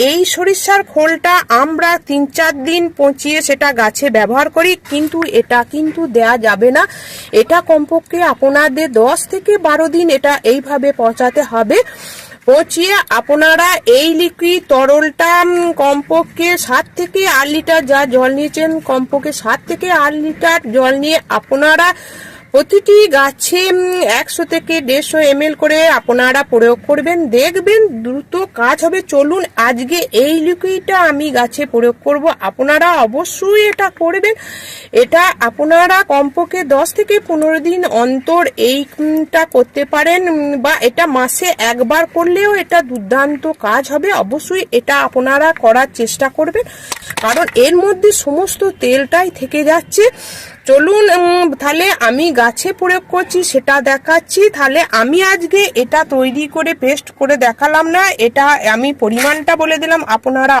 এই সরিষার খোলটা আমরা 3-4 দিন পচিয়ে সেটা গাছে ব্যবহার করি, কিন্তু এটা কিন্তু দেয়া যাবে না। এটা কমপক্ষে আপনাদের 10 থেকে 12 দিন এটা এইভাবে পচাতে হবে। পচিয়ে আপনারা এই লিকুইড তরলটা কমপক্ষে 7 থেকে 8 লিটার, যা জল নিয়েছেন কমপক্ষে 7 থেকে 8 লিটার জল নিয়ে আপনারা প্রতিটি গাছে 100 থেকে 150 ml করে আপনারা প্রয়োগ করবেন। দেখবেন দ্রুত কাজ হবে। চলুন আজকে এই লিকুইডটা আমি গাছে প্রয়োগ করব, আপনারা অবশ্যই এটা করবেন। এটা আপনারা কমপক্ষে 10 থেকে 15 দিন অন্তর এইটা করতে পারেন, বা এটা মাসে একবার করলেও এটা দুর্দান্ত কাজ হবে। অবশ্যই এটা আপনারা করার চেষ্টা করবেন, কারণ এর মধ্যে সমস্ত তেলটাই থেকে যাচ্ছে। চলুন তাহলে আমি গাছে প্রয়োগ করছি সেটা দেখাচ্ছি। তাহলে আমি আজকে এটা তৈরি করে পেস্ট করে দেখালাম না, এটা আমি পরিমাণটা বলে দিলাম, আপনারা